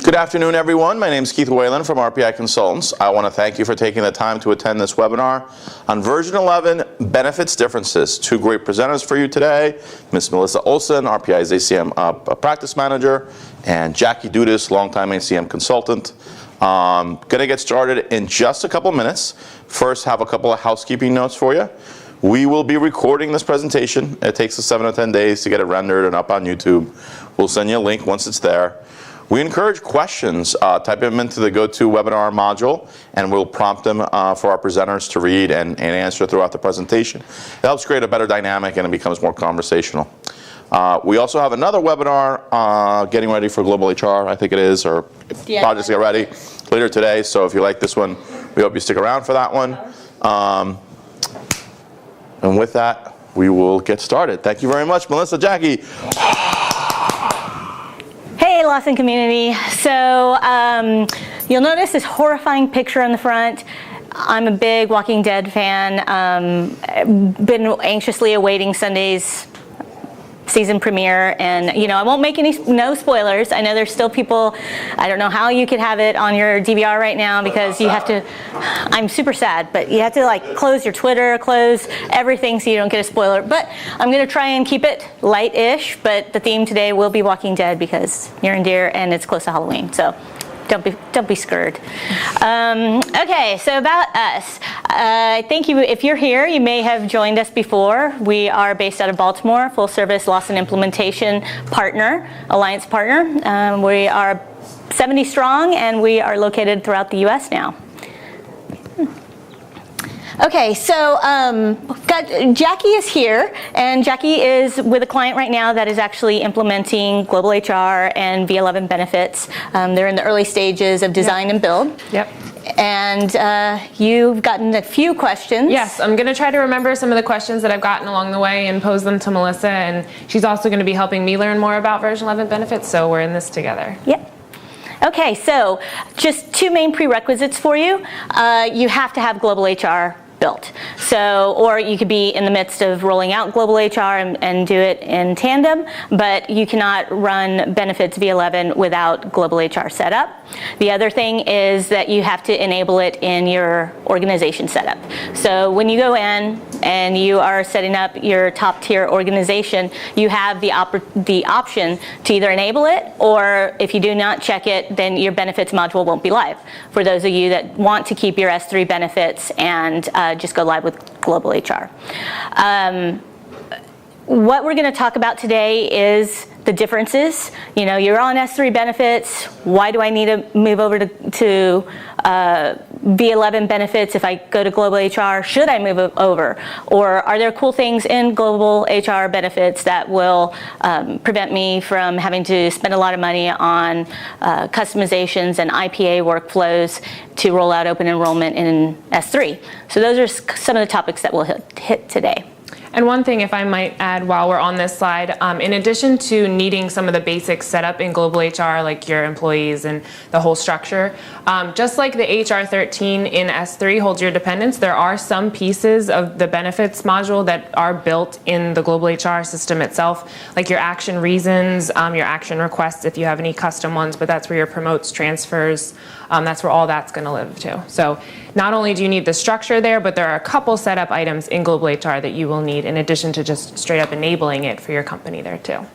Good afternoon, everyone. My name is Keith Whalen from RPI Consultants. I want to thank you for taking the time to attend this webinar on version 11 Benefits Differences. Two great presenters for you today, Ms. Melissa Olson, RPI's ACM practice manager, and Jackie Dudas, longtime ACM consultant. Going to get started in just a couple minutes. First, have a couple of housekeeping notes for you. We will be recording this presentation. It takes us 7 or 10 days to get it rendered and up on YouTube. We'll send you a link once it's there. We encourage questions. Type them into the GoToWebinar module, and we'll prompt them for our presenters to read and answer throughout the presentation. It helps create a better dynamic, and it becomes more conversational. We also have another webinar getting ready for Global HR, I think it is, or projects get ready later today. So if you like this one, we hope you stick around for that one. And with that, we will get started. Thank you very much, Melissa, Jackie. Hey, Lawson community. So you'll notice this horrifying picture on the front. I'm a big Walking Dead fan. Been anxiously awaiting Sunday's season premiere, and I won't make no spoilers. I know there's still people. I don't know how you could have it on your DVR right now because you have to. I'm super sad, but you have to close your Twitter, close everything so you don't get a spoiler. But I'm going to try and keep it light-ish. But the theme today will be Walking Dead because near and dear, and it's close to Halloween. So don't be scared. Okay, so about us. Thank you. If you're here, you may have joined us before. We are based out of Baltimore, full-service Lawson implementation partner, alliance partner. We are 70 strong, and we are located throughout the U.S. now. Okay, so Jackie is here, and Jackie is with a client right now that is actually implementing Global HR and V11 Benefits. They're in the early stages of design and build. Yep. And you've gotten a few questions. Yes, I'm going to try to remember some of the questions that I've gotten along the way and pose them to Melissa, and she's also going to be helping me learn more about version 11 benefits, so we're in this together. Yep. Okay, so just two main prerequisites for you. You have to have Global HR built. So, or you could be in the midst of rolling out Global HR and do it in tandem, but you cannot run Benefits V11 without Global HR setup. The other thing is that you have to enable it in your organization setup. So when you go in and you are setting up your top tier organization, you have the option to either enable it, or if you do not check it, then your benefits module won't be live. For those of you that want to keep your S3 benefits and just go live with Global HR. What we're going to talk about today is the differences. You're on S3 benefits. Why do I need to move over to V11 benefits if I go to Global HR? Should I move over? Or are there cool things in Global HR benefits that will prevent me from having to spend a lot of money on customizations and IPA workflows to roll out open enrollment in S3? So those are some of the topics that we'll hit today. And one thing, if I might add while we're on this slide, in addition to needing some of the basics set up in Global HR, like your employees and the whole structure, just like the HR 13 in S3 holds your dependents, there are some pieces of the benefits module that are built in the Global HR system itself, like your action reasons, your action requests if you have any custom ones, but that's where your promotes, transfers, that's where all that's going to live too. So not only do you need the structure there, but there are a couple setup items in Global HR that you will need in addition to just straight up enabling it for your company there too.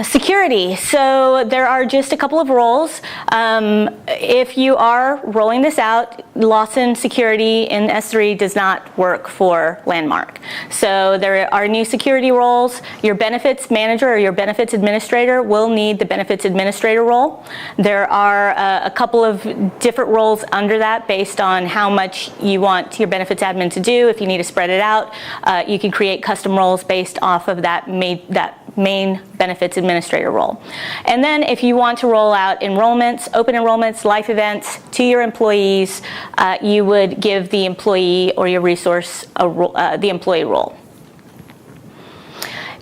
Security. So there are just a couple of roles. If you are rolling this out, Lawson security in S3 does not work for Landmark. So there are new security roles. Your benefits manager or your benefits administrator will need the benefits administrator role. There are a couple of different roles under that based on how much you want your benefits admin to do. If you need to spread it out, you can create custom roles based off of that main benefits administrator role. And then if you want to roll out enrollments, open enrollments, life events to your employees, you would give the employee or your resource the employee role.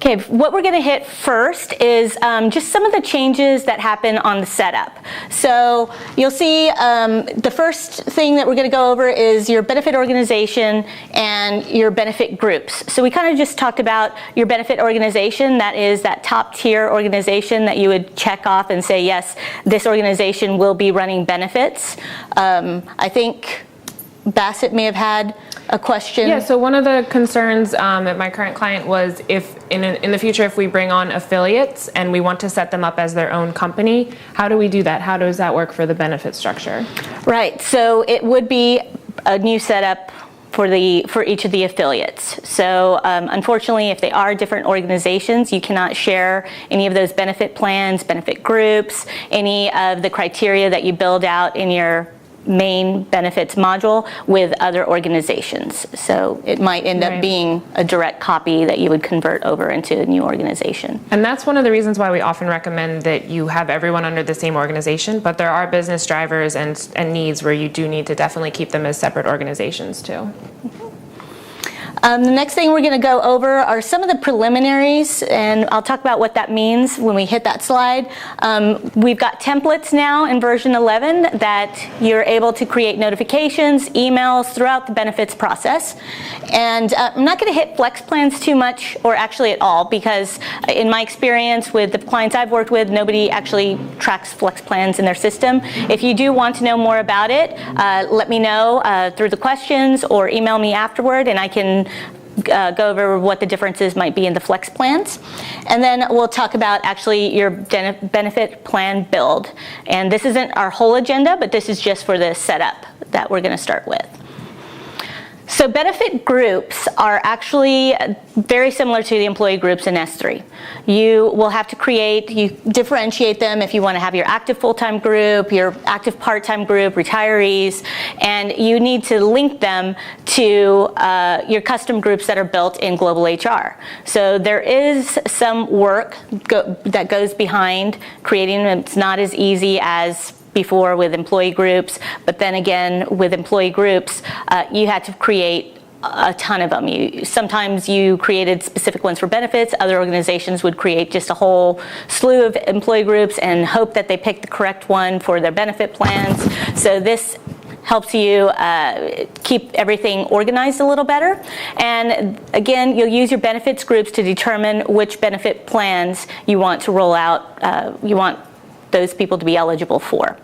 Okay, what we're going to hit first is just some of the changes that happen on the setup. So you'll see the first thing that we're going to go over is your benefit organization and your benefit groups. So we kind of just talked about your benefit organization. That is that top tier organization that you would check off and say, yes, this organization will be running benefits. I think Bassett may have had a question. Yeah, so one of the concerns at my current client was if in the future, if we bring on affiliates and we want to set them up as their own company, how do we do that? How does that work for the benefit structure? Right, so it would be a new setup for each of the affiliates. So unfortunately, if they are different organizations, you cannot share any of those benefit plans, benefit groups, any of the criteria that you build out in your main benefits module with other organizations. So it might end up being a direct copy that you would convert over into a new organization. And that's one of the reasons why we often recommend that you have everyone under the same organization, but there are business drivers and needs where you do need to definitely keep them as separate organizations too. The next thing we're going to go over are some of the preliminaries, and I'll talk about what that means when we hit that slide. We've got templates now in version 11 that you're able to create notifications, emails throughout the benefits process. And I'm not going to hit flex plans too much, or actually at all, because in my experience with the clients I've worked with, nobody actually tracks flex plans in their system. If you do want to know more about it, let me know through the questions or email me afterward, and I can go over what the differences might be in the flex plans. And then we'll talk about actually your benefit plan build. And this isn't our whole agenda, but this is just for the setup that we're going to start with. So benefit groups are actually very similar to the employee groups in S3. You will have to differentiate them if you want to have your active full-time group, your active part-time group, retirees, and you need to link them to your custom groups that are built in Global HR. So there is some work that goes behind creating them. It's not as easy as before with employee groups, but then again with employee groups you had to create a ton of them. Sometimes you created specific ones for benefits. Other organizations would create just a whole slew of employee groups and hope that they pick the correct one for their benefit plans. So this helps you keep everything organized a little better. And again, you'll use your benefits groups to determine which benefit plans you want to roll out, you want those people to be eligible for.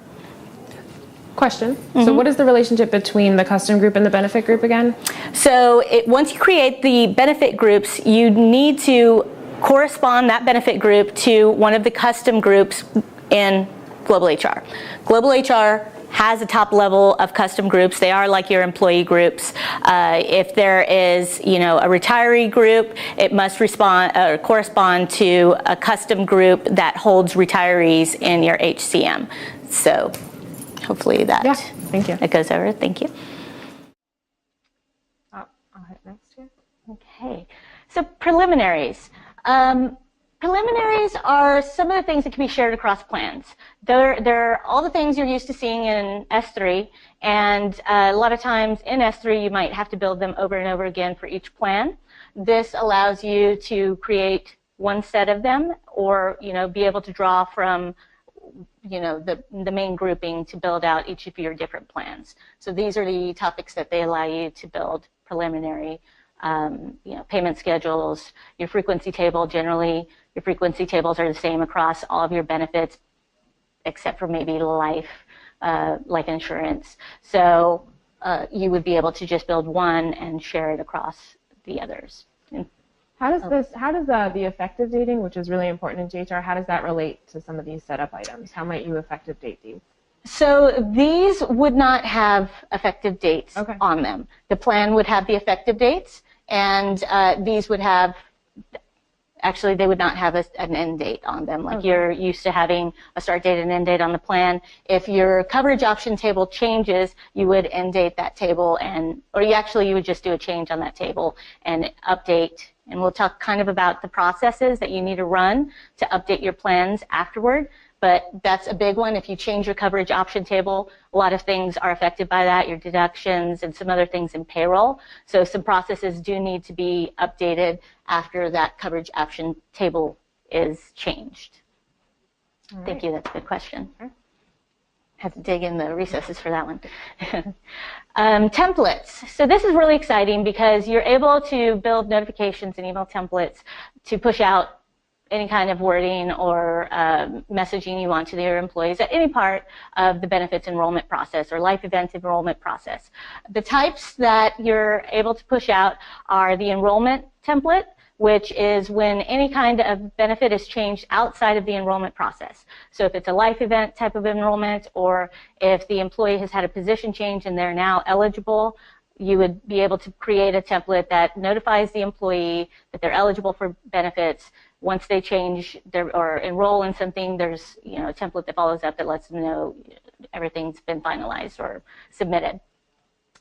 Question. So what is the relationship between the custom group and the benefit group again? So once you create the benefit groups, you need to correspond that benefit group to one of the custom groups in Global HR. Global HR has a top level of custom groups. They are like your employee groups. If there is, a retiree group, it must correspond to a custom group that holds retirees in your HCM. So hopefully that thank you. That goes over. Thank you. I'll hit next here. Okay. So preliminaries. Preliminaries are some of the things that can be shared across plans. They're all the things you're used to seeing in S3, and a lot of times in S3 you might have to build them over and over again for each plan. This allows you to create one set of them, or be able to draw from the main grouping to build out each of your different plans. So these are the topics that they allow you to build preliminary. Payment schedules, your frequency table. Generally, your frequency tables are the same across all of your benefits, except for maybe life insurance. So you would be able to just build one and share it across the others. How does the effective dating, which is really important in GHR, how does that relate to some of these setup items? How might you effective date these? So these would not have effective dates on them. The plan would have the effective dates, and these would have, actually they would not have an end date on them. Like you're used to having a start date and end date on the plan. If your coverage option table changes, you would end date that table, or you would just do a change on that table and update. And we'll talk kind of about the processes that you need to run to update your plans afterward. but that's a big one. If you change your coverage option table, a lot of things are affected by that, your deductions and some other things in payroll. So some processes do need to be updated after that coverage option table is changed. Right. Thank you, that's a good question. Had to dig in the recesses for that one. Templates. So this is really exciting because you're able to build notifications and email templates to push out any kind of wording or messaging you want to your employees at any part of the benefits enrollment process or life event enrollment process. The types that you're able to push out are the enrollment template, which is when any kind of benefit is changed outside of the enrollment process. So if it's a life event type of enrollment, or if the employee has had a position change and they're now eligible, you would be able to create a template that notifies the employee that they're eligible for benefits. Once they change or enroll in something, there's a template that follows up that lets them know everything's been finalized or submitted.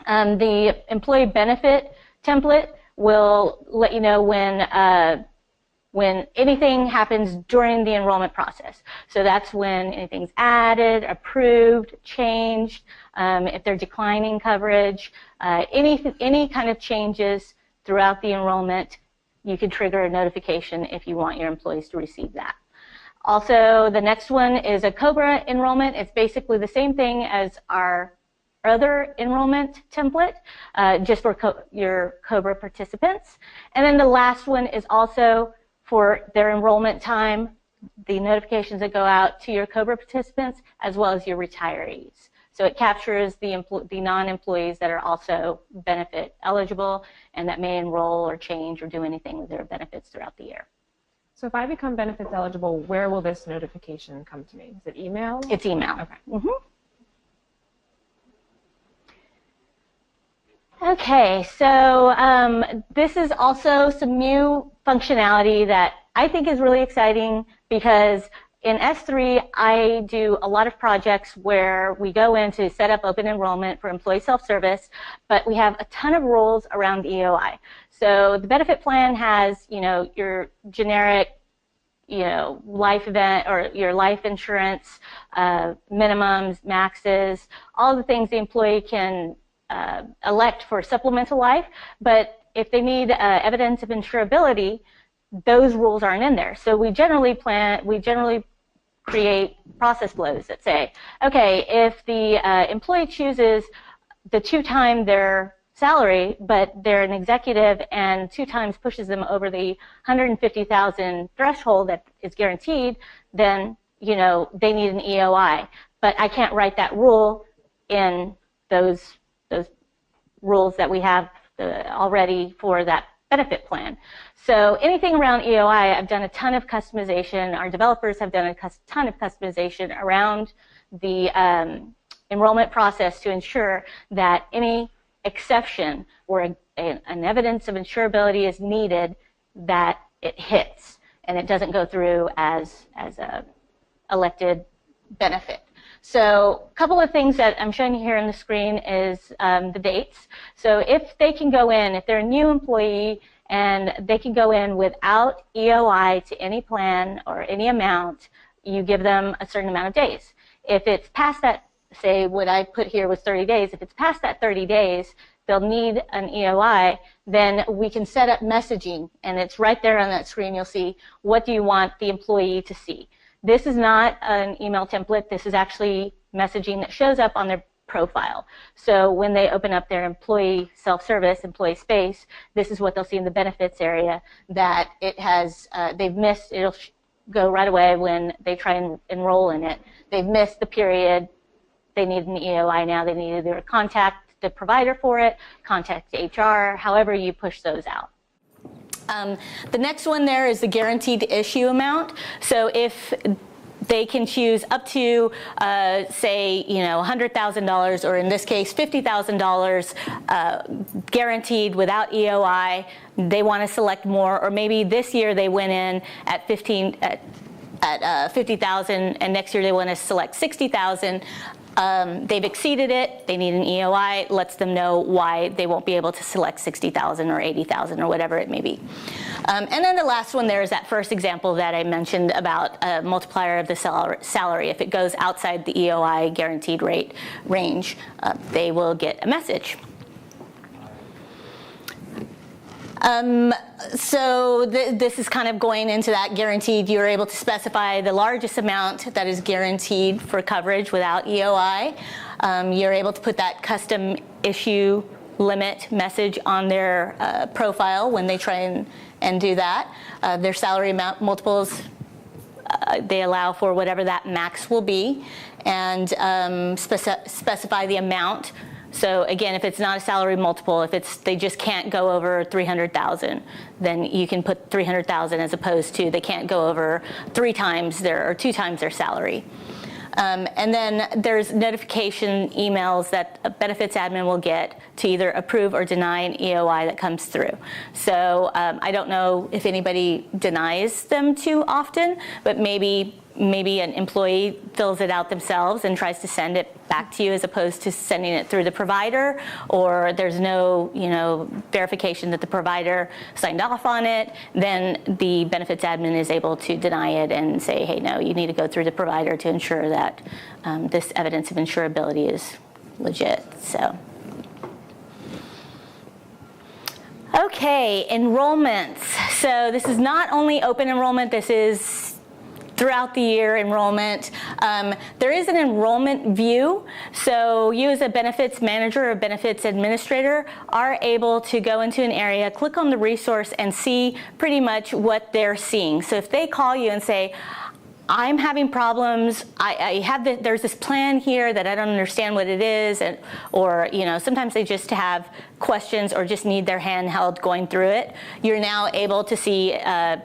The employee benefit template will let you know when anything happens during the enrollment process. So that's when anything's added, approved, changed, if they're declining coverage, any kind of changes throughout the enrollment, you can trigger a notification if you want your employees to receive that. Also, the next one is a COBRA enrollment. It's basically the same thing as our other enrollment template, just for your COBRA participants. And then the last one is also for their enrollment time, the notifications that go out to your COBRA participants as well as your retirees. So it captures the non-employees that are also benefit eligible and that may enroll or change or do anything with their benefits throughout the year. So if I become benefits eligible, where will this notification come to me? Is it email? It's email. Okay. Mm-hmm. Okay, so this is also some new functionality that I think is really exciting because in S3, I do a lot of projects where we go in to set up open enrollment for employee self-service, but we have a ton of rules around EOI. So the benefit plan has, your generic, life event or your life insurance, minimums, maxes, all the things the employee can elect for supplemental life, but if they need evidence of insurability, those rules aren't in there. So we generally create process flows that say, okay, if the employee chooses the 2 times their salary, but they're an executive and 2 times pushes them over the $150,000 threshold that is guaranteed, then they need an EOI. But I can't write that rule in those rules that we have already for that benefit plan. So anything around EOI, I've done a ton of customization. Our developers have done a ton of customization around the enrollment process to ensure that any exception where an evidence of insurability is needed, that it hits and it doesn't go through as a elected benefit. So a couple of things that I'm showing you here on the screen is the dates. So if they can go in, if they're a new employee and they can go in without EOI to any plan or any amount, you give them a certain amount of days. If it's past that, say what I put here was 30 days, if it's past that 30 days, they'll need an EOI, then we can set up messaging, and it's right there on that screen. You'll see what do you want the employee to see. This is not an email template. This is actually messaging that shows up on their profile. So when they open up their employee self-service, employee space, this is what they'll see in the benefits area that it has, they've missed, it'll go right away when they try and enroll in it. They've missed the period. They need an EOI now. They need to either contact the provider for it, contact HR, however you push those out. The next one there is the guaranteed issue amount. So if they can choose up to, say, $100,000, or in this case, $50,000 guaranteed without EOI, they want to select more, or maybe this year they went in at at 50,000, and next year they want to select 60,000. They've exceeded it, they need an EOI, lets them know why they won't be able to select 60,000 or 80,000 or whatever it may be. And then the last one there is that first example that I mentioned about a multiplier of the salary. If it goes outside the EOI guaranteed rate range, they will get a message. So this is kind of going into that guaranteed. You're able to specify the largest amount that is guaranteed for coverage without EOI. You're able to put that custom issue limit message on their profile when they try and do that. Their salary amount multiples, they allow for whatever that max will be, and specify the amount. So again, if it's not a salary multiple, if they just can't go over 300,000, then you can put 300,000 as opposed to they can't go over 2 times their salary. And then there's notification emails that a benefits admin will get to either approve or deny an EOI that comes through. So I don't know if anybody denies them too often, but maybe an employee fills it out themselves and tries to send it back to you as opposed to sending it through the provider, or there's no verification that the provider signed off on it, then the benefits admin is able to deny it and say, hey, no, you need to go through the provider to ensure that this evidence of insurability is legit. So. Okay, enrollments. So this is not only open enrollment, this is throughout the year enrollment. There is an enrollment view, so you as a benefits manager or benefits administrator are able to go into an area, click on the resource, and see pretty much what they're seeing. So if they call you and say, I'm having problems, there's this plan here that I don't understand what it is, or sometimes they just have questions or just need their hand held going through it. You're now able to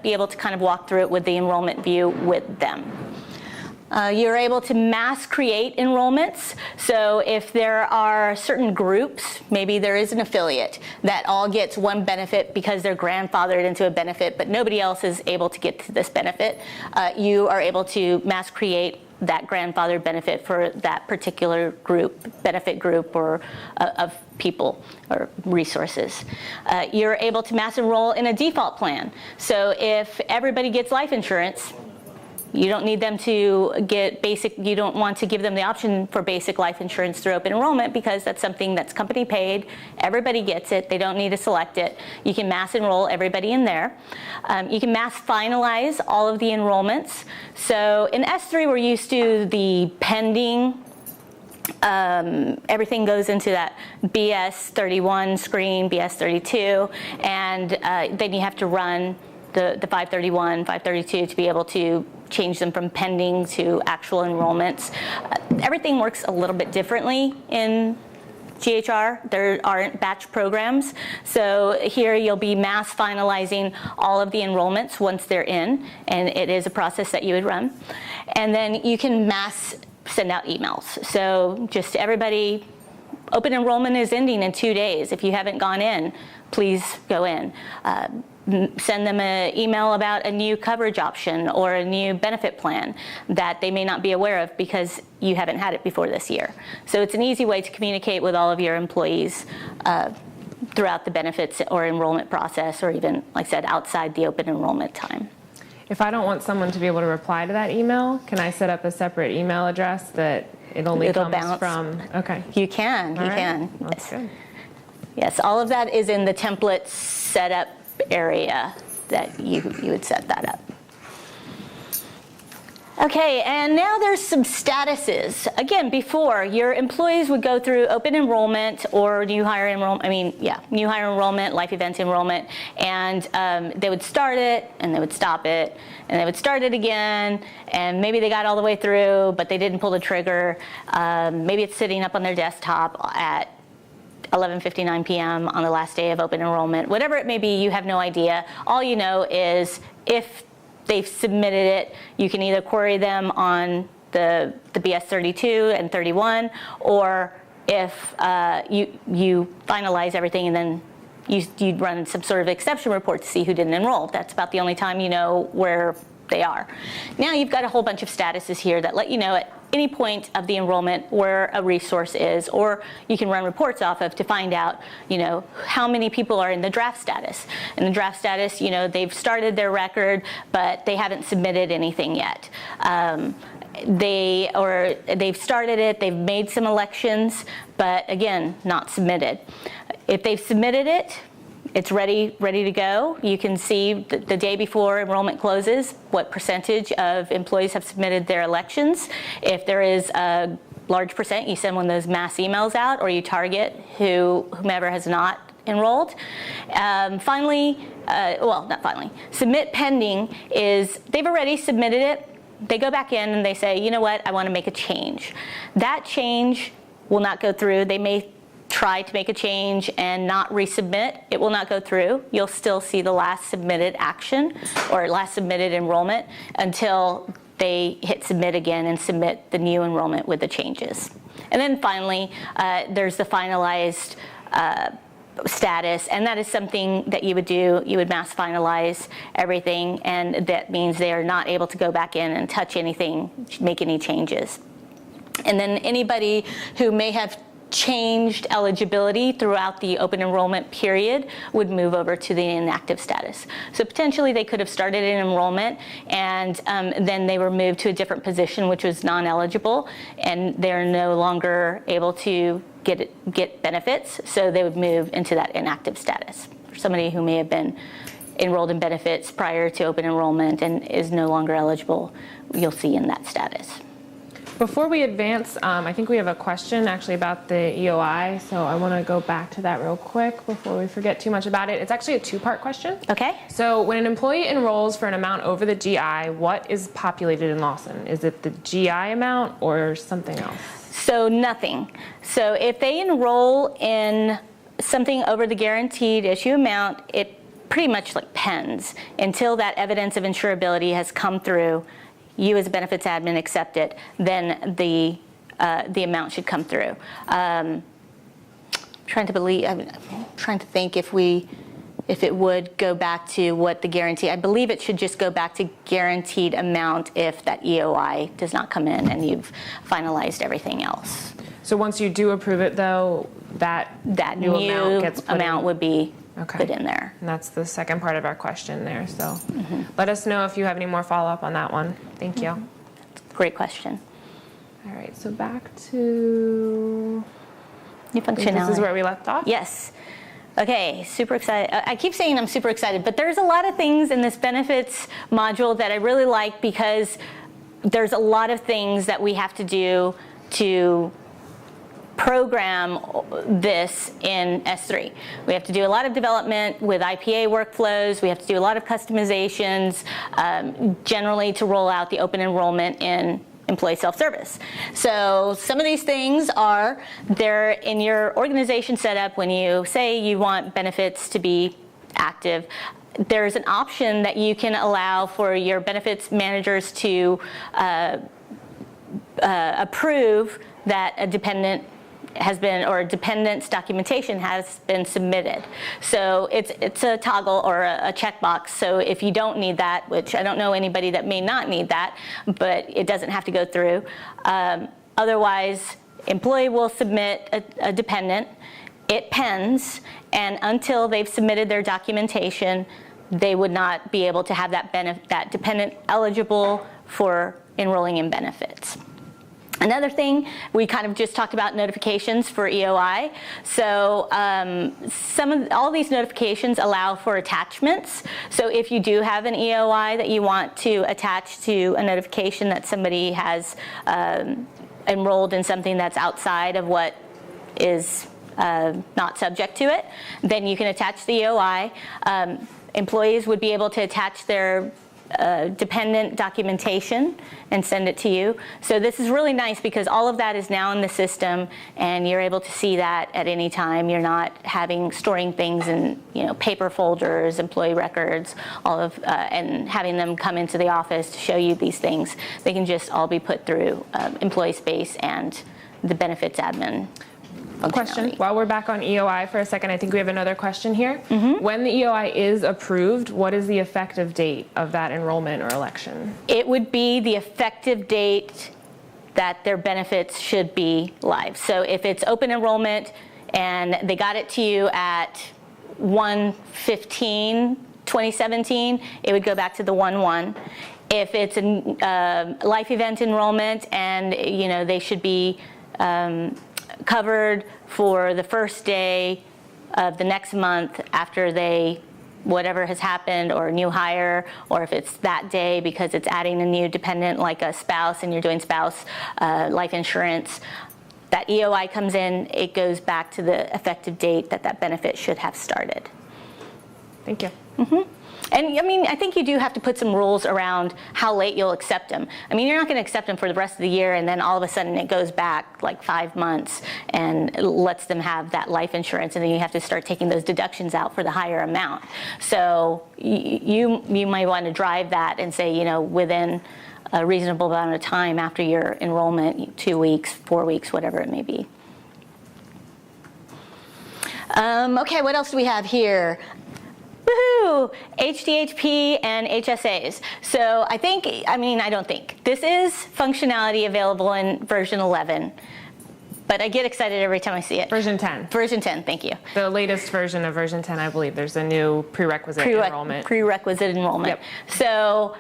be able to kind of walk through it with the enrollment view with them. You're able to mass create enrollments. So if there are certain groups, maybe there is an affiliate that all gets one benefit because they're grandfathered into a benefit, but nobody else is able to get to this benefit, you are able to mass create that grandfathered benefit for that particular group, benefit group, or of people or resources. You're able to mass enroll in a default plan. So if everybody gets life insurance, you don't need them to get basic, you don't want to give them the option for basic life insurance through open enrollment because that's something that's company paid, everybody gets it, they don't need to select it. You can mass enroll everybody in there. You can mass finalize all of the enrollments. So in S3 we're used to the pending, everything goes into that BS 31 screen, BS 32, and then you have to run the 531, 532 to be able to change them from pending to actual enrollments. Everything works a little bit differently in GHR. There aren't batch programs. So here you'll be mass finalizing all of the enrollments once they're in, and it is a process that you would run. And then you can mass send out emails. So just everybody, open enrollment is ending in 2 days. If you haven't gone in, please go in. Send them an email about a new coverage option or a new benefit plan that they may not be aware of because you haven't had it before this year. So it's an easy way to communicate with all of your employees throughout the benefits or enrollment process, or even, like I said, outside the open enrollment time. If I don't want someone to be able to reply to that email, can I set up a separate email address that it'll comes bounce from? Okay. You can. All you right. can. That's good. Yes, all of that is in the template setup area that you would set that up. Okay, and now there's some statuses. Again, before, your employees would go through open enrollment or new hire enrollment, new hire enrollment, life event enrollment, and they would start it, and they would stop it, and they would start it again, and maybe they got all the way through, but they didn't pull the trigger. Maybe it's sitting up on their desktop at 11:59 p.m. on the last day of open enrollment. Whatever it may be, you have no idea. All you know is if they've submitted it, you can either query them on the BS 32 and 31, or if you finalize everything and then you run some sort of exception report to see who didn't enroll. That's about the only time you know where they are. Now you've got a whole bunch of statuses here that let you know at any point of the enrollment where a resource is, or you can run reports off of to find out, how many people are in the draft status. In the draft status, they've started their record, but they haven't submitted anything yet. They've started it, they've made some elections, but again, not submitted. If they've submitted it, it's ready to go. You can see the day before enrollment closes what percentage of employees have submitted their elections. If there is a large percent, you send one of those mass emails out, or you target whomever has not enrolled. Submit pending is they've already submitted it. They go back in and they say, you know what, I want to make a change. That change will not go through. They may try to make a change and not resubmit. It will not go through. You'll still see the last submitted action or last submitted enrollment until they hit submit again and submit the new enrollment with the changes. And then finally, there's the finalized status, and that is something that you would do. You would mass finalize everything, and that means they are not able to go back in and touch anything, make any changes. And then anybody who may have changed eligibility throughout the open enrollment period would move over to the inactive status. So potentially they could have started an enrollment and then they were moved to a different position, which was non-eligible, and they're no longer able to get benefits, so they would move into that inactive status. For somebody who may have been enrolled in benefits prior to open enrollment and is no longer eligible, you'll see in that status. Before we advance, I think we have a question actually about the EOI, so I want to go back to that real quick before we forget too much about it. It's actually a two-part question. Okay. So when an employee enrolls for an amount over the GI, what is populated in Lawson? Is it the GI amount or something else? So nothing. So if they enroll in something over the guaranteed issue amount, it pretty much pens until that evidence of insurability has come through. You as a benefits admin accept it, then the amount should come through. I'm trying to think if it would go back to what the guarantee. I believe it should just go back to guaranteed amount if that EOI does not come in and you've finalized everything else. So once you do approve it, though, that new amount gets put in? Would be put in there. And that's the second part of our question there. So let us know if you have any more follow-up on that one. Thank you. Great question. All right, so back to new functionality. This is where we left off? Yes. Okay, super excited. I keep saying I'm super excited, but there's a lot of things in this benefits module that I really like because there's a lot of things that we have to do to program this in S3. We have to do a lot of development with IPA workflows. We have to do a lot of customizations, generally to roll out the open enrollment in employee self-service. So some of these things are there in your organization setup. When you say you want benefits to be active, there's an option that you can allow for your benefits managers to approve that a dependent has been, or dependent's documentation has been submitted. So it's a toggle or a checkbox. So if you don't need that, which I don't know anybody that may not need that, but it doesn't have to go through. Otherwise, employee will submit a dependent, it pens, and until they've submitted their documentation, they would not be able to have that dependent eligible for enrolling in benefits. Another thing, we kind of just talked about notifications for EOI. So all these notifications allow for attachments. So if you do have an EOI that you want to attach to a notification that somebody has enrolled in something that's outside of what is not subject to it, then you can attach the EOI. Employees would be able to attach their dependent documentation and send it to you. So this is really nice because all of that is now in the system and you're able to see that at any time. You're not storing things in paper folders, employee records, and having them come into the office to show you these things. They can just all be put through Employee Space and the benefits admin. functionality. While we're back on EOI for a second, I think we have another question here. When the EOI is approved, what is the effective date of that enrollment or election? It would be the effective date that their benefits should be live. So if it's open enrollment and they got it to you at 1/15/2017, it would go back to the 1/1. If it's a life event enrollment and they should be covered for the first day of the next month after whatever has happened, or new hire, or if it's that day because it's adding a new dependent like a spouse and you're doing spouse life insurance, that EOI comes in, it goes back to the effective date that benefit should have started. Thank you. And I think you do have to put some rules around how late you'll accept them. You're not going to accept them for the rest of the year and then all of a sudden it goes back like 5 months and lets them have that life insurance, and then you have to start taking those deductions out for the higher amount. So you might want to drive that and say, within a reasonable amount of time after your enrollment, 2 weeks, 4 weeks, whatever it may be. Okay, what else do we have here? Woohoo! HDHP and HSAs. So I don't think. This is functionality available in version 11, but I get excited every time I see it. Version 10. Version 10, thank you. The latest version of version 10, I believe. There's a new prerequisite enrollment. Prerequisite enrollment. Yep. So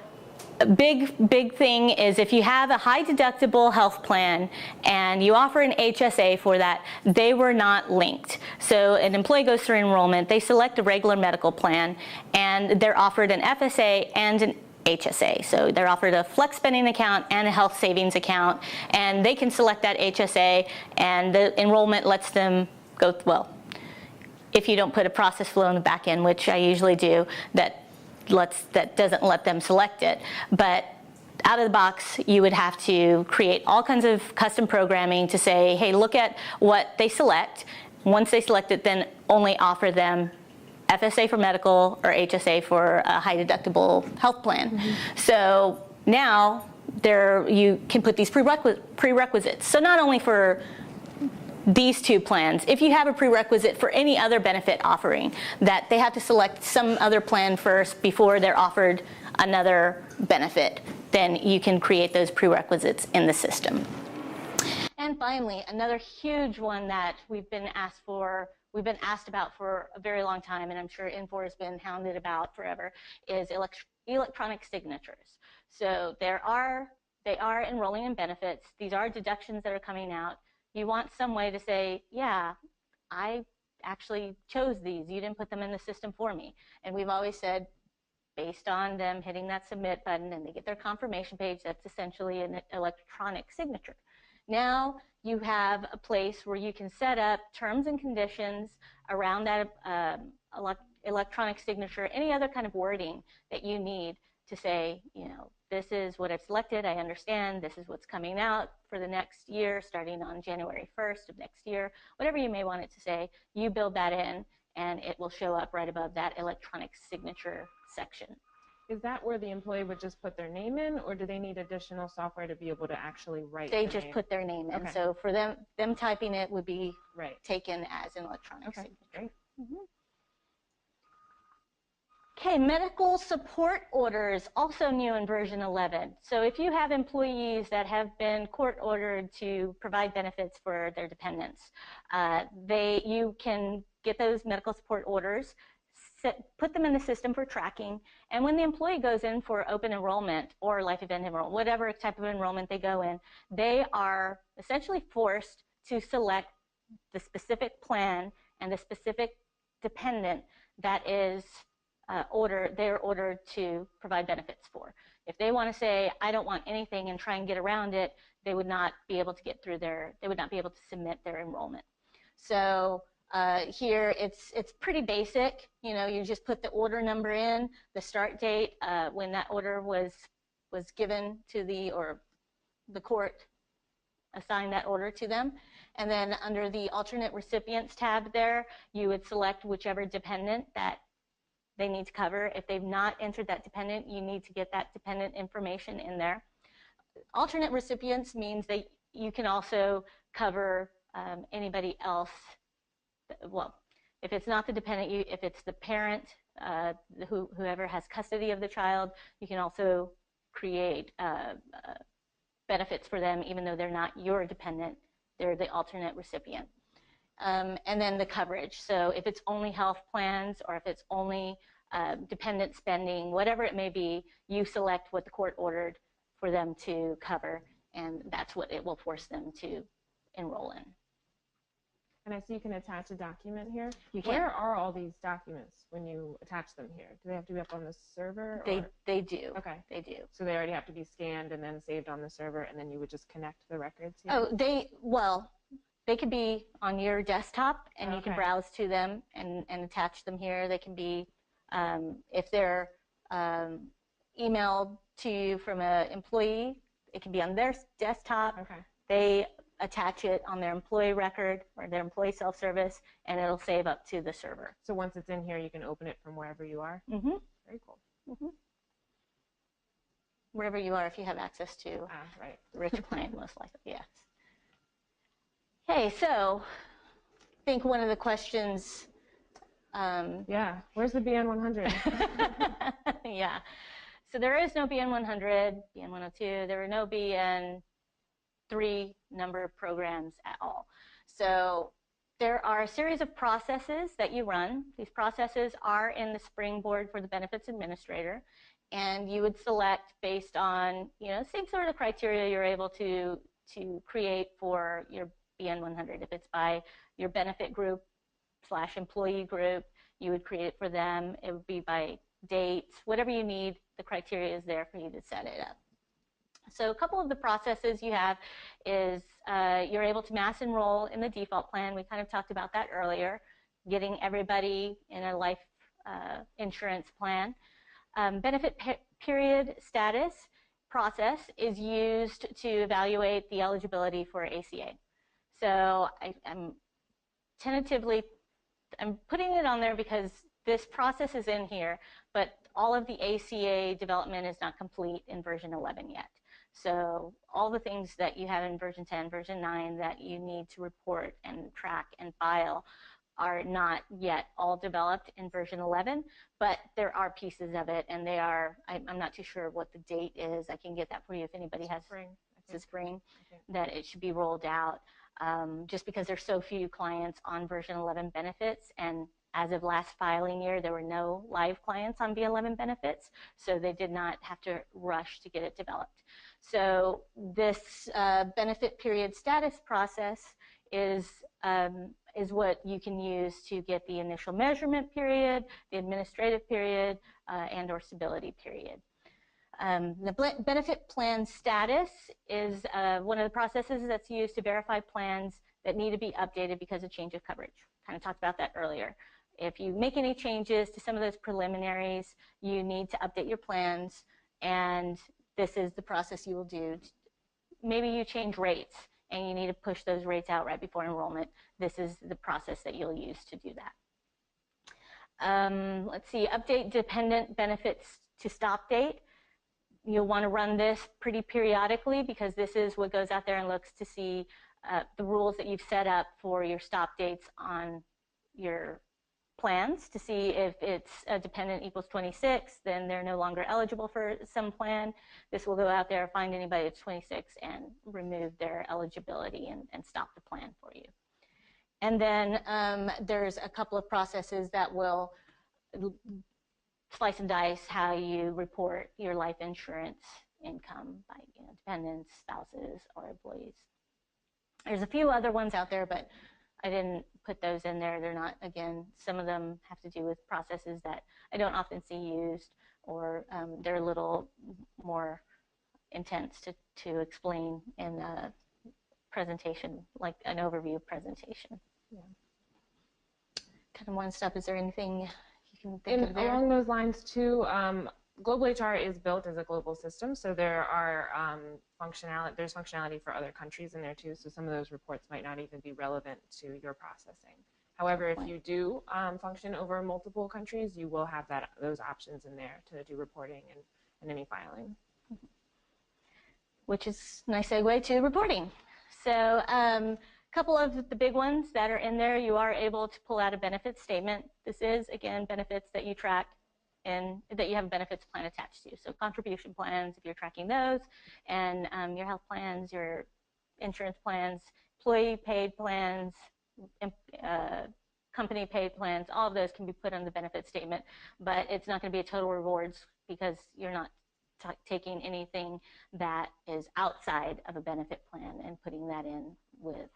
a big thing is if you have a high deductible health plan and you offer an HSA for that, they were not linked. So an employee goes through enrollment, they select a regular medical plan, and they're offered an FSA and an HSA. So they're offered a flex spending account and a health savings account, and they can select that HSA, and the enrollment lets them go, if you don't put a process flow in the back end, which I usually do, that doesn't let them select it. But out of the box, you would have to create all kinds of custom programming to say, hey, look at what they select. Once they select it, then only offer them FSA for medical or HSA for a high deductible health plan. So now you can put these prerequisites. So not only for these two plans, if you have a prerequisite for any other benefit offering, that they have to select some other plan first before they're offered another benefit, then you can create those prerequisites in the system. And finally, another huge one that we've been asked about for a very long time, and I'm sure Infor has been hounded about forever, is electronic signatures. So they are enrolling in benefits. These are deductions that are coming out. You want some way to say, yeah, I actually chose these. You didn't put them in the system for me. And we've always said, based on them hitting that submit button and they get their confirmation page, that's essentially an electronic signature. Now you have a place where you can set up terms and conditions around that electronic signature, any other kind of wording that you need to say, this is what I've selected, I understand, this is what's coming out for the next year, starting on January 1st of next year, whatever you may want it to say, you build that in, and it will show up right above that electronic signature section. Is that where the employee would just put their name in, or do they need additional software to be able to actually write They their just name? put their name in. Okay. So for them typing it would be taken as an electronic Okay, signature. great. Okay, medical support orders, also new in version 11. So if you have employees that have been court ordered to provide benefits for their dependents, you can get those medical support orders, put them in the system for tracking, and when the employee goes in for open enrollment or life event enrollment, whatever type of enrollment they go in, they are essentially forced to select the specific plan and the specific dependent that is they're ordered to provide benefits for. If they want to say, I don't want anything and try and get around it, they would not be able to get through they would not be able to submit their enrollment. So here it's pretty basic. You just put the order number in, the start date, when that order was given to the court assigned that order to them. And then under the alternate recipients tab there, you would select whichever dependent that they need to cover. If they've not entered that dependent, you need to get that dependent information in there. Alternate recipients means that you can also cover anybody else. Well, if it's not the dependent, if it's the parent, whoever has custody of the child, you can also create benefits for them, even though they're not your dependent, they're the alternate recipient. And then the coverage. So if it's only health plans or if it's only dependent spending, whatever it may be, you select what the court ordered for them to cover, and that's what it will force them to enroll in. And I see you can attach a document here. You can. Where are all these documents when you attach them here? Do they have to be up on the server? They do. Okay. They do. So they already have to be scanned and then saved on the server, and then you would just connect the records here? Oh, they could be on your desktop, and you can browse to them and attach them here. They can be, if they're emailed to you from an employee, it can be on their desktop. Okay. They attach it on their employee record or their employee self-service, and it'll save up to the server. So once it's in here, you can open it from wherever you are? Mm-hmm. Very cool. Mm-hmm. Wherever you are, if you have access to Right. the rich client, most likely, yes. Okay, so I think one of the questions... yeah, where's the BN100? Yeah, so there is no BN100, BN102, there are no BN3 number of programs at all. So there are a series of processes that you run. These processes are in the Springboard for the Benefits Administrator, and you would select based on, same sort of criteria you're able to create for your BN100. If it's by your benefit group / employee group, you would create it for them. It would be by dates, whatever you need, the criteria is there for you to set it up. So a couple of the processes you have is you're able to mass enroll in the default plan. We kind of talked about that earlier, getting everybody in a life insurance plan. Benefit period status process is used to evaluate the eligibility for ACA. So I'm putting it on there because this process is in here, but all of the ACA development is not complete in version 11 yet. So all the things that you have in version 10, version 9 that you need to report and track and file are not yet all developed in version 11, but there are pieces of it, and they are, I'm not too sure what the date is. I can get that for you if anybody has Spring. It's the spring that it should be rolled out, just because there's so few clients on version 11 benefits, and as of last filing year, there were no live clients on V11 benefits, so they did not have to rush to get it developed. So this benefit period status process is what you can use to get the initial measurement period, the administrative period, and or stability period. The benefit plan status is one of the processes that's used to verify plans that need to be updated because of change of coverage. Kind of talked about that earlier. If you make any changes to some of those preliminaries, you need to update your plans, and this is the process you will do. Maybe you change rates and you need to push those rates out right before enrollment. This is the process that you'll use to do that. Let's see, update dependent benefits to stop date. You'll want to run this pretty periodically because this is what goes out there and looks to see the rules that you've set up for your stop dates on your plans, to see if it's a dependent equals 26, then they're no longer eligible for some plan. This will go out there, find anybody that's 26 and remove their eligibility and stop the plan for you. And then there's a couple of processes that will slice and dice how you report your life insurance income by dependents, spouses, or employees. There's a few other ones out there, but I didn't put those in there. They're not, again, some of them have to do with processes that I don't often see used, or they're a little more intense to explain in a presentation, like an overview presentation. Yeah. Kind of one step. Is there anything you can think of there? Along those lines, too, Global HR is built as a global system, so there are there's functionality for other countries in there too, so some of those reports might not even be relevant to your processing. However, if you do function over multiple countries, you will have those options in there to do reporting and any filing. Which is a nice segue to reporting. So couple of the big ones that are in there, you are able to pull out a benefits statement. This is, again, benefits that you track and that you have a benefits plan attached to. So contribution plans, if you're tracking those, and your health plans, your insurance plans, employee paid plans, company paid plans, all of those can be put on the benefit statement, but it's not going to be a total rewards because you're not taking anything that is outside of a benefit plan and putting that in with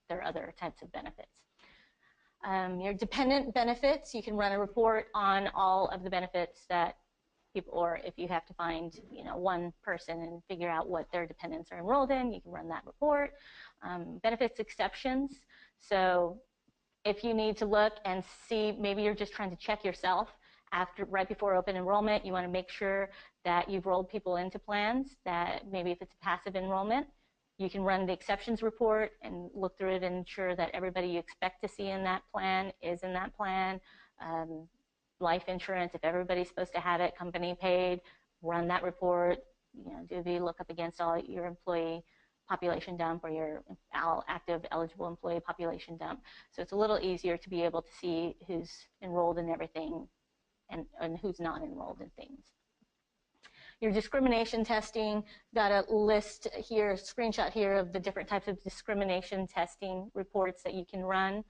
their other types of benefits. Your dependent benefits, you can run a report on all of the benefits that people, or if you have to find one person and figure out what their dependents are enrolled in, you can run that report. Benefits exceptions, so if you need to look and see, maybe you're just trying to check yourself right before open enrollment, you want to make sure that you've rolled people into plans, that maybe if it's a passive enrollment, you can run the exceptions report and look through it and ensure that everybody you expect to see in that plan is in that plan. Life insurance, if everybody's supposed to have it, company paid, run that report, do the lookup against all your employee population dump or your active eligible employee population dump. So it's a little easier to be able to see who's enrolled in everything and who's not enrolled in things. Your discrimination testing, got a list here, a screenshot here of the different types of discrimination testing reports that you can run.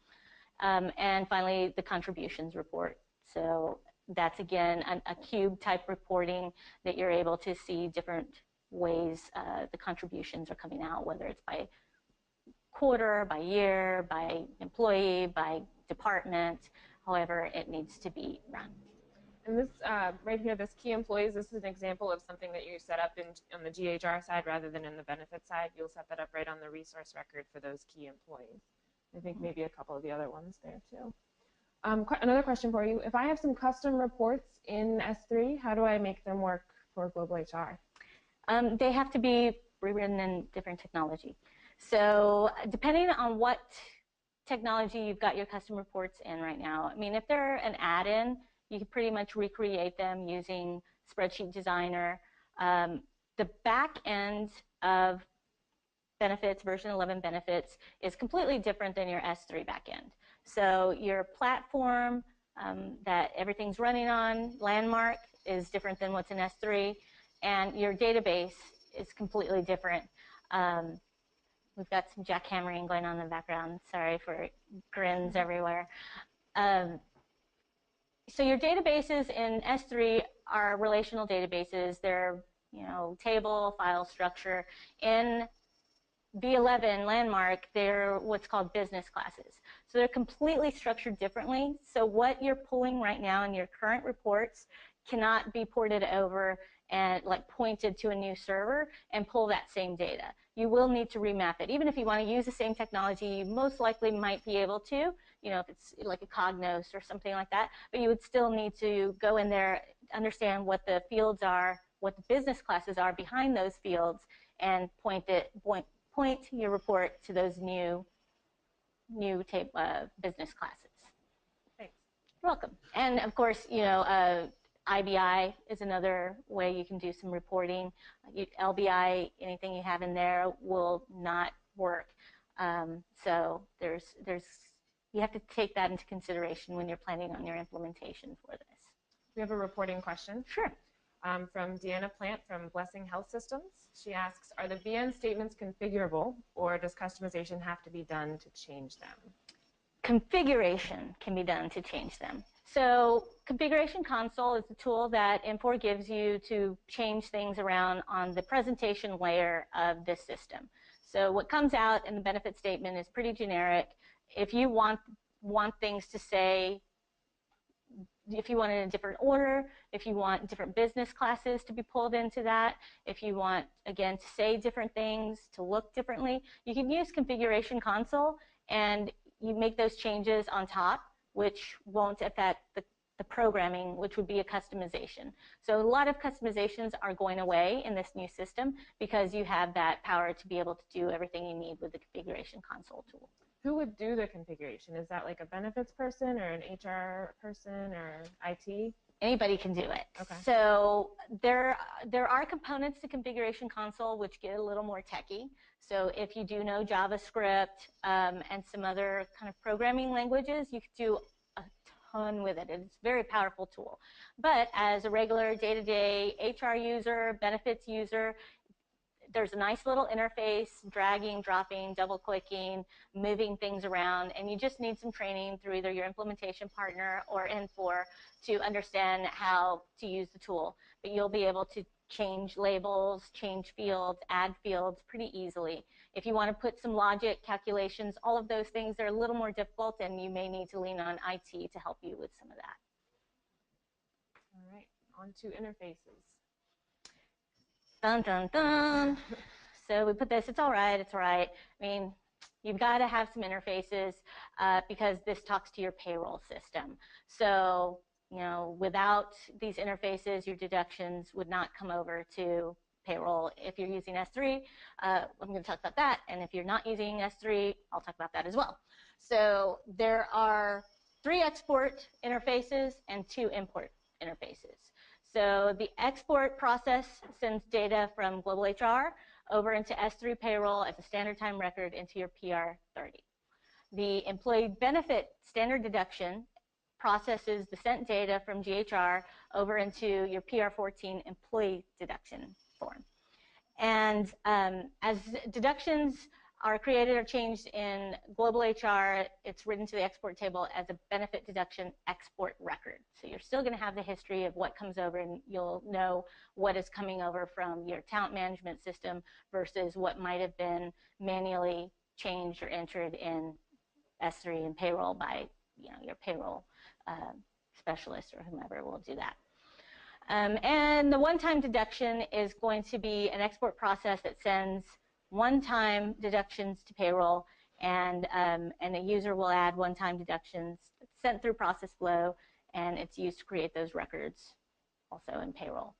And finally, the contributions report. So that's, again, a cube type reporting that you're able to see different ways the contributions are coming out, whether it's by quarter, by year, by employee, by department, however it needs to be run. And this right here, this key employees, this is an example of something that you set up on the GHR side rather than in the benefit side. You'll set that up right on the resource record for those key employees. I think maybe a couple of the other ones there too. Another question for you. If I have some custom reports in S3, how do I make them work for Global HR? They have to be rewritten in different technology. So depending on what technology you've got your custom reports in right now, I mean, if they're an add-in, you can pretty much recreate them using Spreadsheet Designer. The back end of benefits, version 11 benefits, is completely different than your S3 backend. So your platform that everything's running on, Landmark, is different than what's in S3, and your database is completely different. We've got some jackhammering going on in the background. Sorry for grins everywhere. So your databases in S3 are relational databases. They're, table, file structure. In V11 Landmark, they're what's called business classes. So they're completely structured differently. So what you're pulling right now in your current reports cannot be ported over and pointed to a new server and pull that same data. You will need to remap it. Even if you want to use the same technology, you most likely might be able to, if it's like a Cognos or something like that, but you would still need to go in there, understand what the fields are, what the business classes are behind those fields, and point your report to those new business classes. Thanks. You're welcome. And of course, IBI is another way you can do some reporting. LBI, anything you have in there will not work. So you have to take that into consideration when you're planning on your implementation for this. We have a reporting question. Sure. From Deanna Plant from Blessing Health Systems. She asks, are the VN statements configurable, or does customization have to be done to change them? Configuration can be done to change them. So Configuration Console is a tool that Infor gives you to change things around on the presentation layer of this system. So what comes out in the benefit statement is pretty generic. If you want things to say, if you want it in a different order, if you want different business classes to be pulled into that, if you want, again, to say different things, to look differently, you can use Configuration Console and you make those changes on top, which won't affect the programming, which would be a customization. So a lot of customizations are going away in this new system because you have that power to be able to do everything you need with the Configuration Console tool. Who would do the configuration? Is that like a benefits person or an HR person or IT? Anybody can do it. Okay. So there are components to Configuration Console which get a little more techy. So if you do know JavaScript and some other kind of programming languages, you could do a ton with it. It's a very powerful tool. But as a regular day-to-day HR user, benefits user, there's a nice little interface, dragging, dropping, double-clicking, moving things around, and you just need some training through either your implementation partner or N4 to understand how to use the tool. But you'll be able to change labels, change fields, add fields pretty easily. If you want to put some logic, calculations, all of those things are a little more difficult, and you may need to lean on IT to help you with some of that. All right, on to interfaces. Dun, dun, dun. So we put this, it's all right. I mean, you've got to have some interfaces because this talks to your payroll system. So, you know, without these interfaces, your deductions would not come over to payroll. If you're using S3, I'm going to talk about that. And if you're not using S3, I'll talk about that as well. So there are 3 export interfaces and 2 import interfaces. So the export process sends data from Global HR over into S3 payroll as a standard time record into your PR30. The employee benefit standard deduction processes the sent data from GHR over into your PR14 employee deduction form. And as deductions are created or changed in Global HR, it's written to the export table as a benefit deduction export record. So you're still going to have the history of what comes over, and you'll know what is coming over from your talent management system versus what might have been manually changed or entered in S3 and payroll by, you know, your payroll specialist or whomever will do that. And the one-time deduction is going to be an export process that sends one-time deductions to payroll, and a user will add one-time deductions sent through process flow, and it's used to create those records also in payroll.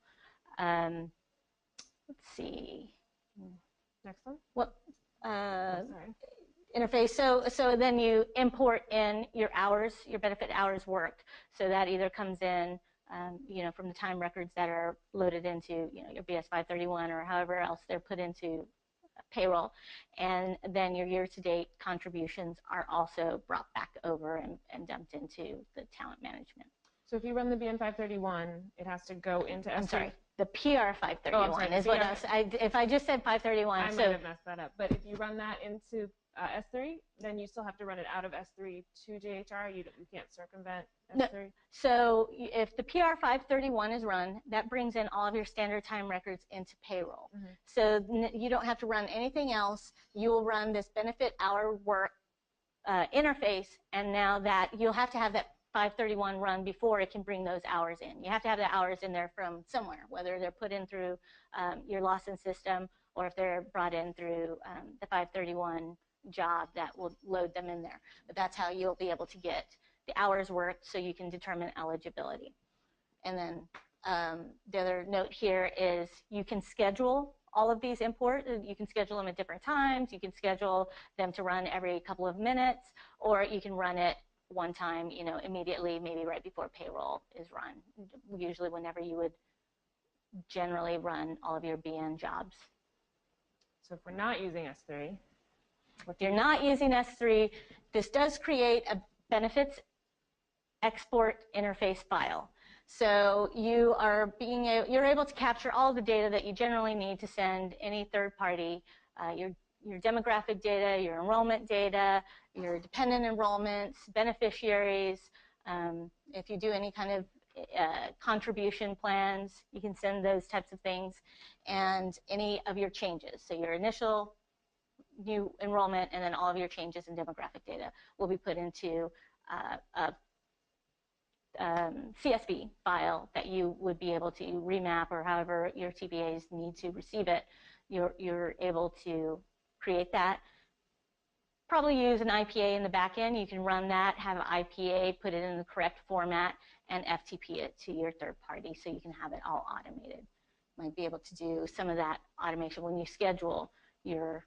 Let's see. Next one. What? Sorry. Interface. So then you import in your hours, your benefit hours worked. So that either comes in, you know, from the time records that are loaded into, you know, your BS 531 or however else they're put into payroll, and then your year-to-date contributions are also brought back over and dumped into the talent management. So if you run the BN 531, it has to go into S3. I'm sorry, the PR 531 is what if I just said 531. I might have messed that up. But if you run that into S3, then you still have to run it out of S3 to JHR. You can't circumvent S3. No. So if the PR 531 is run, that brings in all of your standard time records into payroll. Mm-hmm. So you don't have to run anything else. You will run this benefit hour work interface, and now that you'll have to have that 531 run before it can bring those hours in. You have to have the hours in there from somewhere, whether they're put in through your Lawson system or if they're brought in through the 531 job that will load them in there. But that's how you'll be able to get the hours worked so you can determine eligibility. And then the other note here is you can schedule all of these import. You can schedule them at different times. You can schedule them to run every couple of minutes, or you can run it one time, you know, immediately, maybe right before payroll is run. Usually whenever you would generally run all of your BN jobs. So if we're not using S3, if you're not using S3, this does create a benefits export interface file. So you're able to capture all the data that you generally need to send any third party, your demographic data, your enrollment data, your dependent enrollments, beneficiaries. If you do any kind of contribution plans, you can send those types of things, and any of your changes. So your initial new enrollment and then all of your changes in demographic data will be put into a CSV file that you would be able to remap, or however your TPAs need to receive it. You're able to create that. Probably use an IPA in the back end. You can run that, have an IPA, put it in the correct format, and FTP it to your third party so you can have it all automated. Might be able to do some of that automation when you schedule your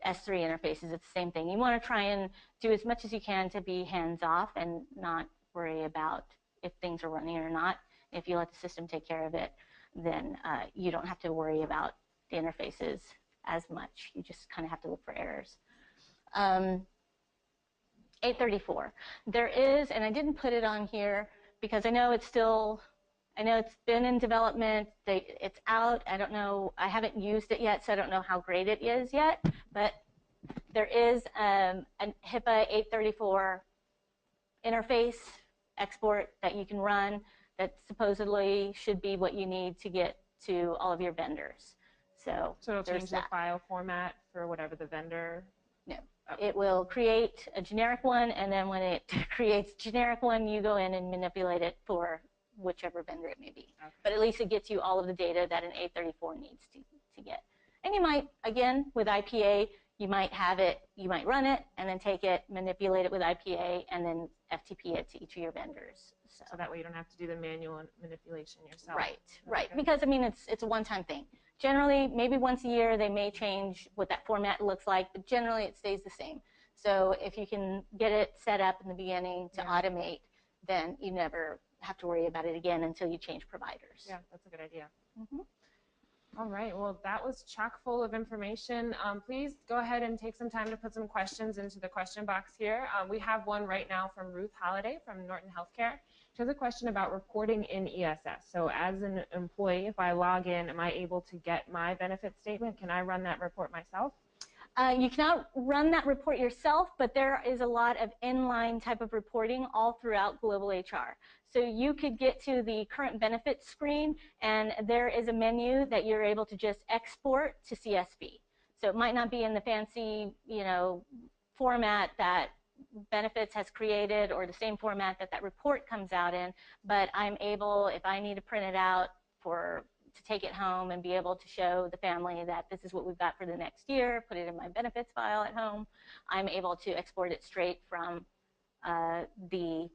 S3 interfaces. It's the same thing. You want to try and do as much as you can to be hands-off and not worry about if things are running or not. if you let the system take care of it, then you don't have to worry about the interfaces as much. You just kind of have to look for errors. 834. There is, and I didn't put it on here because I know it's been in development. It's out. I don't know. I haven't used it yet, so I don't know how great it is yet. But there is a HIPAA 834 interface export that you can run that supposedly should be what you need to get to all of your vendors. So it'll there's change that. the file format for whatever the vendor. No. It will create a generic one, and then when it creates a generic one, you go in and manipulate it for whichever vendor it may be. Okay. But at least it gets you all of the data that an 834 needs to get. And you might, again, with IPA, you might run it, and then take it, manipulate it with IPA, and then FTP it to each of your vendors. So that way you don't have to do the manual manipulation yourself. Right, right. Because, I mean, it's a one-time thing. Generally, maybe once a year, they may change what that format looks like, but generally it stays the same. So if you can get it set up in the beginning to automate, then you never have to worry about it again until you change providers. Yeah, that's a good idea. Mm-hmm. All right, well, that was chock full of information. Please go ahead and take some time to put some questions into the question box here. We have one right now from Ruth Holliday from Norton Healthcare. She has a question about reporting in ESS. So as an employee, if I log in, am I able to get my benefit statement? Can I run that report myself? You cannot run that report yourself, but there is a lot of inline type of reporting all throughout Global HR. So you could get to the current benefits screen, and there is a menu that you're able to just export to CSV. So it might not be in the fancy, format that benefits has created or the same format that report comes out in, but I'm able, if I need to print it out to take it home and be able to show the family that this is what we've got for the next year, put it in my benefits file at home, I'm able to export it straight from the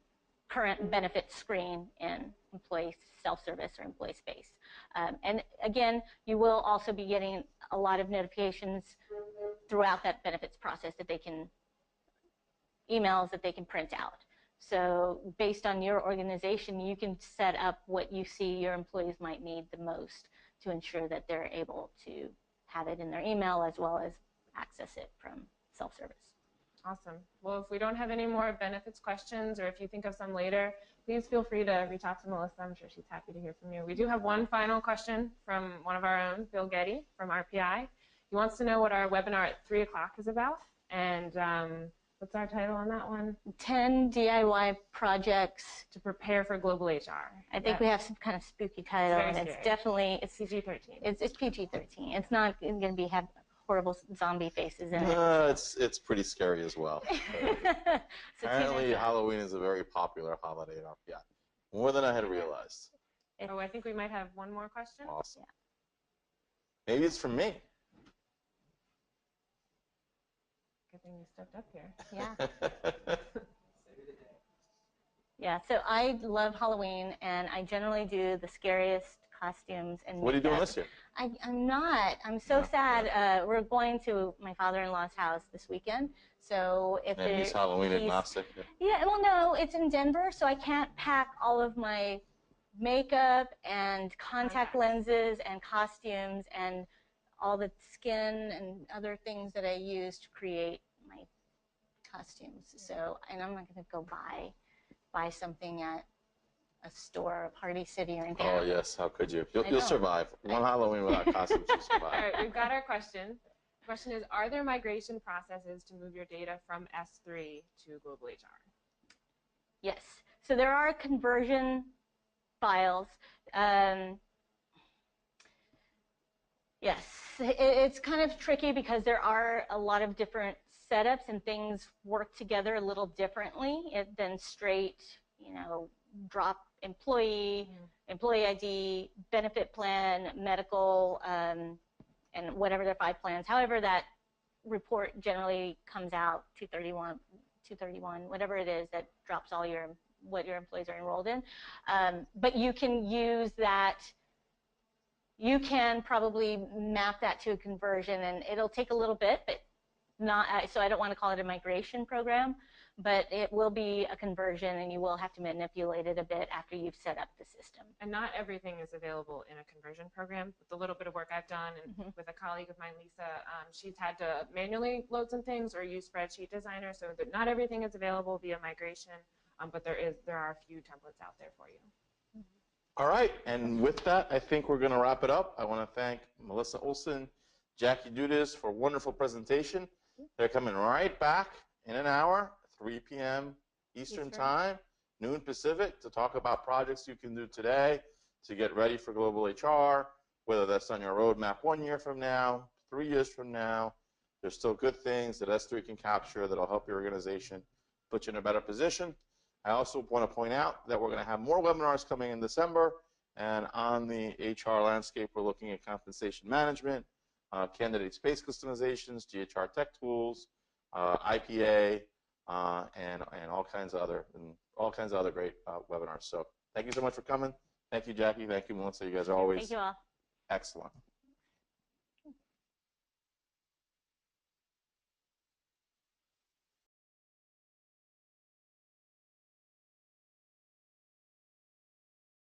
current benefits screen in employee self-service or employee space. And again, you will also be getting a lot of notifications throughout that benefits process that they can, emails that they can print out. So based on your organization, you can set up what you see your employees might need the most to ensure that they're able to have it in their email as well as access it from self-service. Awesome. Well, if we don't have any more benefits questions, or if you think of some later, please feel free to reach out to Melissa. I'm sure she's happy to hear from you. We do have one final question from one of our own, Bill Getty from RPI. He wants to know what our webinar at 3 o'clock is about, and what's our title on that one? 10 DIY projects to prepare for global HR. I think we have some kind of spooky title, and it's definitely PG-13. It's PG-13. It's not going to have horrible zombie faces in it. It's pretty scary as well. Apparently, Halloween is a very popular holiday in RPI, more than I had realized. Oh, I think we might have one more question. Awesome. Yeah. Maybe it's from me. Good thing you stepped up here. Yeah. Yeah, so I love Halloween, and I generally do the scariest costumes and What are you doing this year? I'm not. I'm so sad. We're going to my father-in-law's house this weekend, so if he's Halloween agnostic. Yeah, well, no, it's in Denver, so I can't pack all of my makeup and contact lenses and costumes and all the skin and other things that I use to create my costumes. So, and I'm not going to go buy something at a store, a Party City or anything. Oh, yes. How could you? You'll survive. One Halloween without costumes, you'll survive. All right, we've got our question. The question is, are there migration processes to move your data from S3 to Global HR? Yes. So there are conversion files. Yes, it's kind of tricky because there are a lot of different setups and things work together a little differently than straight, drop employee ID, benefit plan, medical, and whatever their 5 plans. However, that report generally comes out 231, whatever it is that drops all what your employees are enrolled in. But you can use that. You can probably map that to a conversion, and it'll take a little bit, but not. So I don't want to call it a migration program, but it will be a conversion and you will have to manipulate it a bit after you've set up the system. And not everything is available in a conversion program. With the little bit of work I've done and with a colleague of mine, Lisa, she's had to manually load some things or use Spreadsheet Designer, so that not everything is available via migration, but there are a few templates out there for you. All right, and with that, I think we're going to wrap it up. I want to thank Melissa Olson, Jackie Dudas for a wonderful presentation. They're coming right back in an hour, 3 p.m. Eastern Time, noon Pacific, to talk about projects you can do today to get ready for global HR, whether that's on your roadmap 1 year from now, 3 years from now. There's still good things that S3 can capture that'll help your organization put you in a better position. I also want to point out that we're going to have more webinars coming in December, and on the HR landscape, we're looking at compensation management, candidate space customizations, GHR tech tools, IPA, and all kinds of other great webinars. So thank you so much for coming. Thank you, Jackie. Thank you, Melissa. You guys are always Thank you all. excellent.